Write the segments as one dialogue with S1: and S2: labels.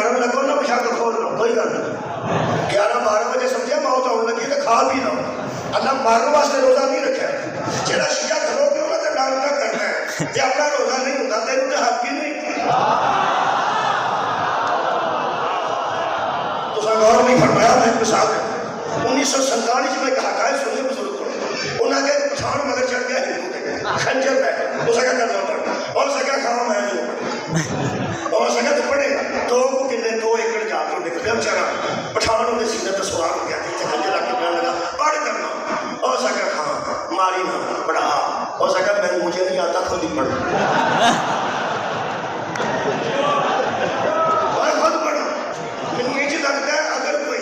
S1: मरन लगो ना बेशक खोल लो, कोई गल नहीं। 11-12 बजे समझिया मौत आने लगी तो खा भी लो। अल्लाह मारने वास्ते रोजा नहीं रखा। जेड़ा शिया खलो के उन्होंने डालता करना है, जे अपना रोजा नहीं होता तेन तो हक ही नहीं। तुसा गौर नहीं फरमाया। मैं मिसाल 1947 में कहा है सुनिए बुजुर्ग को, उन्होंने पठान मगर चढ़ गया हिंदू के खंजर में, उसे क्या करना पड़ता और सका खाओ मैं नहीं और सका तो पड़ेगा 2 किले 2 एकड़ जाकर निकले बेचारा पठान के सीने तो सवार हो गया कि खंजर आके कहने लगा पढ़ करना और सका खा मारी ना पढ़ा और सका मैं मुझे नहीं आता खुद ही पढ़ खुद पढ़ा। मुझे लगता है अगर कोई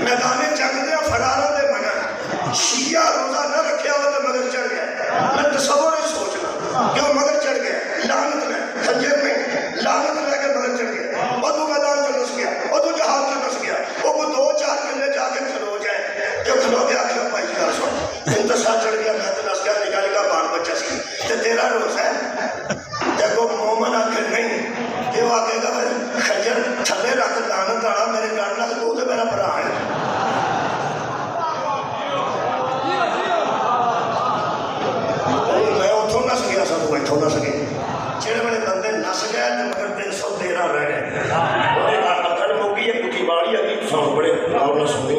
S1: मैदान जंग दे फरारा दे मगर शिया रोजा न रखे हो तो मगर चढ़ गया। मैं तस्वर नहीं सोचना क्यों मगर चढ़ गया लानत में खंजर में लानत लेकर मगर चढ़ गया और तू मैदान च नस गया और तू जहाज च नस गया वो 2-4 किले जाके खलो जाए जो खलो के आखिर भाई का सुन तुम तो साथ चढ़ गया मैं तो नस गया निकाल का बाल बच्चा सी तो तेरा रोज है। देखो मोमन आखिर नहीं कि वो आखेगा फिर खंजर थले रख लानत आना मेरे गल लग तू तो मेरा भरा है। मैं उतों नस गया सब इतों नस गए जेड़े बड़े बंदे नस गए तो मगर 313 रह गए अकल मुक्की है कुटी बाड़ी अभी सौ बड़े और न सुनी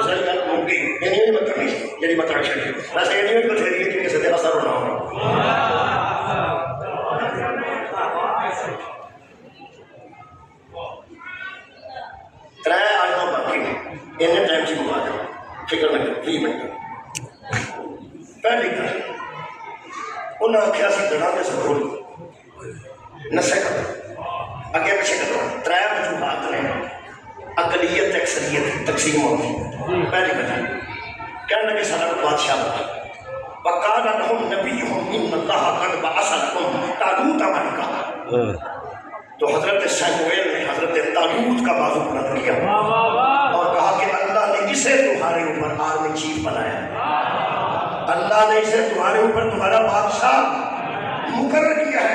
S1: सही गल मुक्की ये नहीं मैं करनी जेडी मैं कर छड़ी बस ये नहीं बथेरी है कि किसी दे असर होना होगा। त्रै आयत बाकी इन्ने टाइम से मुका दो फिक्र न करो 20 मिनट। पहली गल उन्हें आख्या गड़ा के स्कूल नशे करो अगे पिछे करो 3 वजूहात ने अकलीयत अक्सरियत तकसीम होती। पहली गल कहने लगे सारा बादशाह बता वकाल लहुम नबीयुहुम इन्नल्लाह क़द बअस लकुम तालूत मलिका। तो हजरत शमूएल ने हजरत तालूत का बाजू बुलंद किया और कहा कि अल्लाह ने इसे तुम्हारे ऊपर आर्मी चीफ बनाया, अल्लाह ने इसे तुम्हारे ऊपर तुम्हारा बादशाह मुकर्रर किया है।